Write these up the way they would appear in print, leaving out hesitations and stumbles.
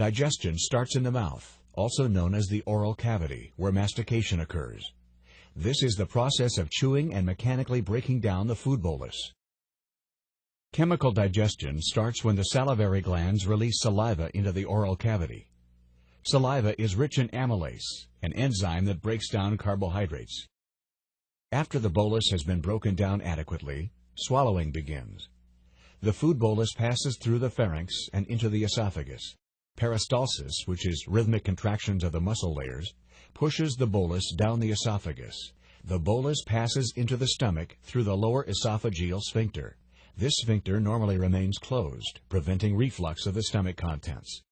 Digestion starts in the mouth, also known as the oral cavity, where mastication occurs. This is the process of chewing and mechanically breaking down the food bolus. Chemical digestion starts when the salivary glands release saliva into the oral cavity. Saliva is rich in amylase, an enzyme that breaks down carbohydrates. After the bolus has been broken down adequately, swallowing begins. The food bolus passes through the pharynx and into the esophagus. Peristalsis, which is rhythmic contractions of the muscle layers, pushes the bolus down the esophagus. The bolus passes into the stomach through the lower esophageal sphincter. This sphincter normally remains closed, preventing reflux of the stomach contents.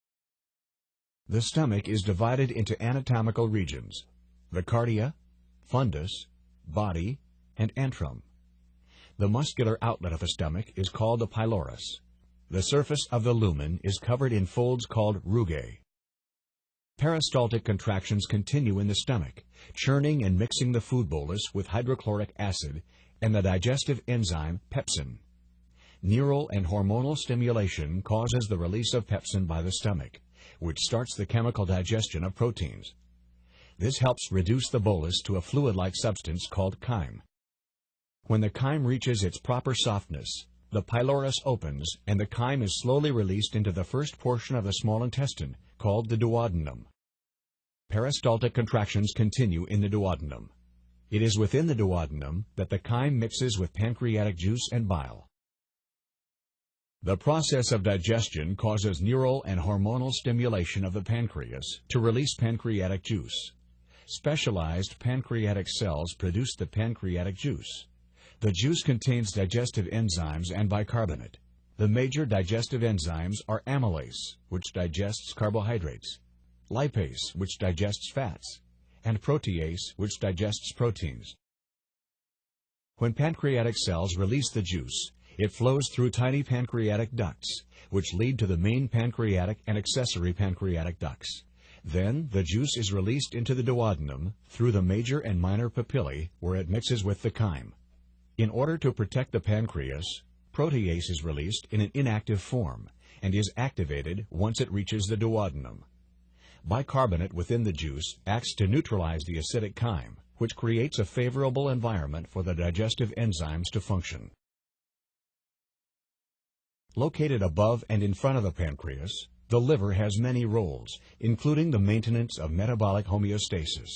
The stomach is divided into anatomical regions: the cardia, fundus, body, and antrum. The muscular outlet of the stomach is called the pylorus. The surface of the lumen is covered in folds called rugae. Peristaltic contractions continue in the stomach, churning and mixing the food bolus with hydrochloric acid and the digestive enzyme pepsin. Neural and hormonal stimulation causes the release of pepsin by the stomach, which starts the chemical digestion of proteins. This helps reduce the bolus to a fluid-like substance called chyme. When the chyme reaches its proper softness, the pylorus opens and the chyme is slowly released into the first portion of the small intestine, called the duodenum. Peristaltic contractions continue in the duodenum. It is within the duodenum that the chyme mixes with pancreatic juice and bile. The process of digestion causes neural and hormonal stimulation of the pancreas to release pancreatic juice. Specialized pancreatic cells produce the pancreatic juice. The juice contains digestive enzymes and bicarbonate. The major digestive enzymes are amylase, which digests carbohydrates, lipase, which digests fats, and protease, which digests proteins. When pancreatic cells release the juice, it flows through tiny pancreatic ducts, which lead to the main pancreatic and accessory pancreatic ducts. Then the juice is released into the duodenum through the major and minor papillae, where it mixes with the chyme. In order to protect the pancreas, protease is released in an inactive form and is activated once it reaches the duodenum. Bicarbonate within the juice acts to neutralize the acidic chyme, which creates a favorable environment for the digestive enzymes to function. Located above and in front of the pancreas, the liver has many roles, including the maintenance of metabolic homeostasis.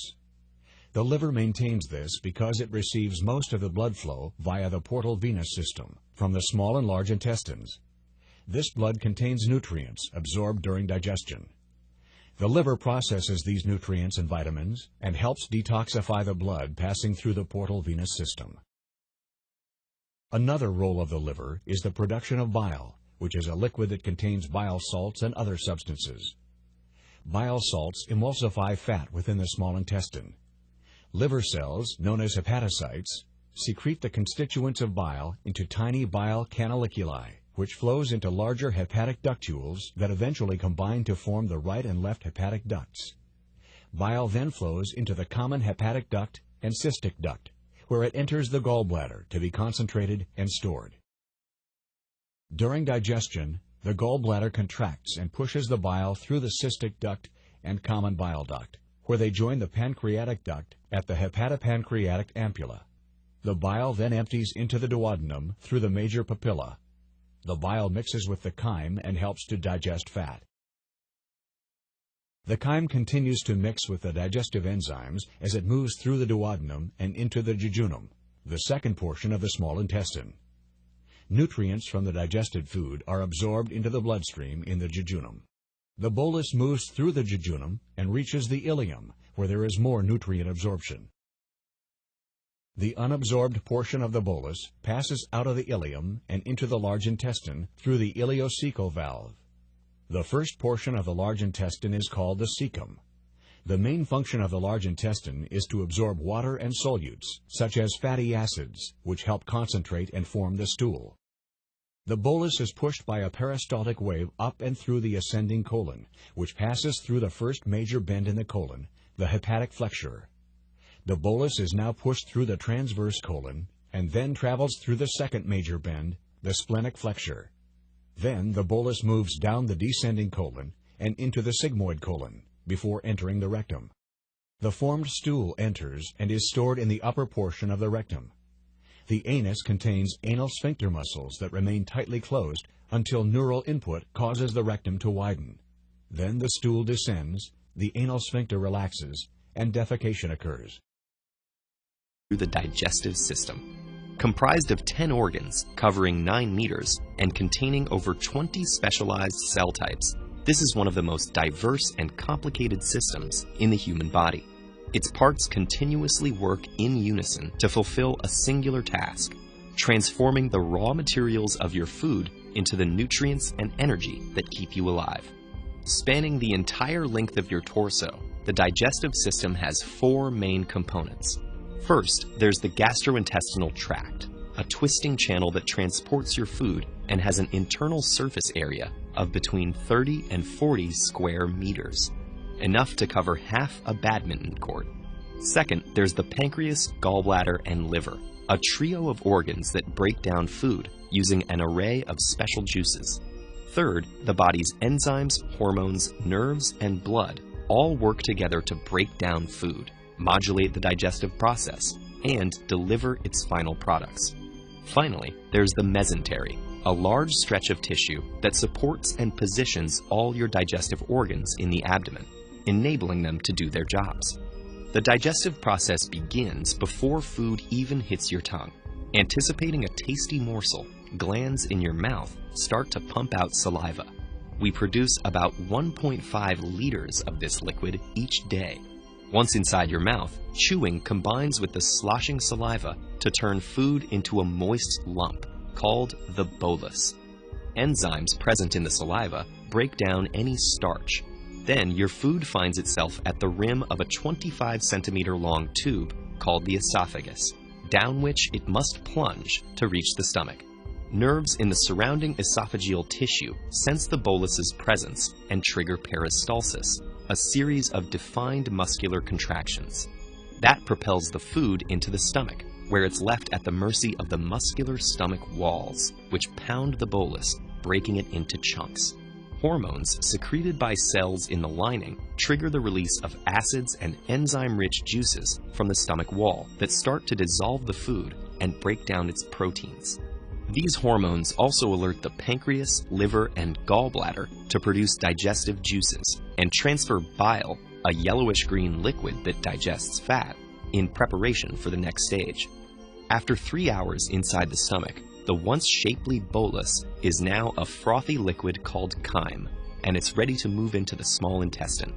The liver maintains this because it receives most of the blood flow via the portal venous system from the small and large intestines. This blood contains nutrients absorbed during digestion. The liver processes these nutrients and vitamins and helps detoxify the blood passing through the portal venous system. Another role of the liver is the production of bile, which is a liquid that contains bile salts and other substances. Bile salts emulsify fat within the small intestine. Liver cells, known as hepatocytes, secrete the constituents of bile into tiny bile canaliculi, which flows into larger hepatic ductules that eventually combine to form the right and left hepatic ducts. Bile then flows into the common hepatic duct and cystic duct, where it enters the gallbladder to be concentrated and stored. During digestion, the gallbladder contracts and pushes the bile through the cystic duct and common bile duct, where they join the pancreatic duct at the hepatopancreatic ampulla. The bile then empties into the duodenum through the major papilla. The bile mixes with the chyme and helps to digest fat. The chyme continues to mix with the digestive enzymes as it moves through the duodenum and into the jejunum, the second portion of the small intestine. Nutrients from the digested food are absorbed into the bloodstream in the jejunum. The bolus moves through the jejunum and reaches the ileum, where there is more nutrient absorption. The unabsorbed portion of the bolus passes out of the ileum and into the large intestine through the ileocecal valve. The first portion of the large intestine is called the cecum. The main function of the large intestine is to absorb water and solutes, such as fatty acids, which help concentrate and form the stool. The bolus is pushed by a peristaltic wave up and through the ascending colon, which passes through the first major bend in the colon, the hepatic flexure. The bolus is now pushed through the transverse colon and then travels through the second major bend, the splenic flexure. Then the bolus moves down the descending colon and into the sigmoid colon before entering the rectum. The formed stool enters and is stored in the upper portion of the rectum. The anus contains anal sphincter muscles that remain tightly closed until neural input causes the rectum to widen. Then the stool descends, the anal sphincter relaxes, and defecation occurs. Through the digestive system. Comprised of 10 organs, covering 9 meters, and containing over 20 specialized cell types, this is one of the most diverse and complicated systems in the human body. Its parts continuously work in unison to fulfill a singular task, transforming the raw materials of your food into the nutrients and energy that keep you alive. Spanning the entire length of your torso, the digestive system has 4 main components. First, there's the gastrointestinal tract, a twisting channel that transports your food and has an internal surface area of between 30 and 40 square meters, enough to cover half a badminton court. Second, there's the pancreas, gallbladder, and liver, a trio of organs that break down food using an array of special juices. Third, the body's enzymes, hormones, nerves, and blood all work together to break down food, modulate the digestive process, and deliver its final products. Finally, there's the mesentery, a large stretch of tissue that supports and positions all your digestive organs in the abdomen, enabling them to do their jobs. The digestive process begins before food even hits your tongue. Anticipating a tasty morsel, glands in your mouth start to pump out saliva. We produce about 1.5 liters of this liquid each day. Once inside your mouth, chewing combines with the sloshing saliva to turn food into a moist lump called the bolus. Enzymes present in the saliva break down any starch. Then your food finds itself at the rim of a 25-centimeter long tube called the esophagus, down which it must plunge to reach the stomach. Nerves in the surrounding esophageal tissue sense the bolus's presence and trigger peristalsis, a series of defined muscular contractions. That propels the food into the stomach, where it's left at the mercy of the muscular stomach walls, which pound the bolus, breaking it into chunks. Hormones secreted by cells in the lining trigger the release of acids and enzyme-rich juices from the stomach wall that start to dissolve the food and break down its proteins. These hormones also alert the pancreas, liver, and gallbladder to produce digestive juices and transfer bile, a yellowish-green liquid that digests fat, in preparation for the next stage. After 3 hours inside the stomach, the once shapely bolus is now a frothy liquid called chyme, and it's ready to move into the small intestine.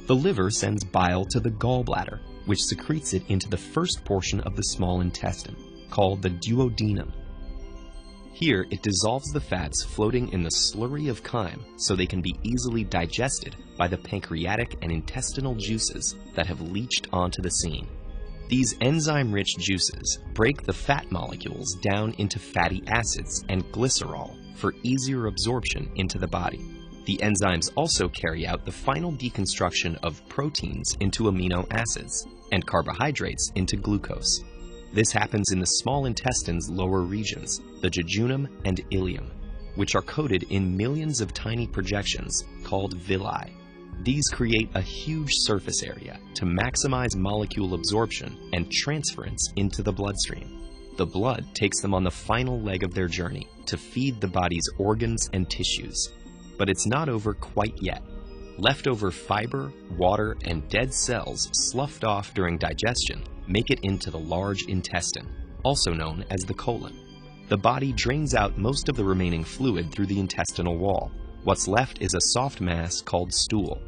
The liver sends bile to the gallbladder, which secretes it into the first portion of the small intestine, called the duodenum. Here, it dissolves the fats floating in the slurry of chyme so they can be easily digested by the pancreatic and intestinal juices that have leached onto the scene. These enzyme-rich juices break the fat molecules down into fatty acids and glycerol for easier absorption into the body. The enzymes also carry out the final deconstruction of proteins into amino acids and carbohydrates into glucose. This happens in the small intestine's lower regions, the jejunum and ileum, which are coated in millions of tiny projections called villi. These create a huge surface area to maximize molecule absorption and transference into the bloodstream. The blood takes them on the final leg of their journey to feed the body's organs and tissues. But it's not over quite yet. Leftover fiber, water, and dead cells sloughed off during digestion make it into the large intestine, also known as the colon. The body drains out most of the remaining fluid through the intestinal wall. What's left is a soft mass called stool.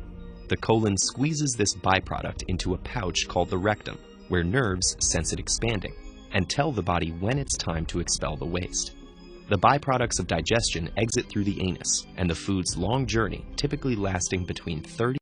The colon squeezes this byproduct into a pouch called the rectum, where nerves sense it expanding and tell the body when it's time to expel the waste. The byproducts of digestion exit through the anus, and the food's long journey, typically lasting between 30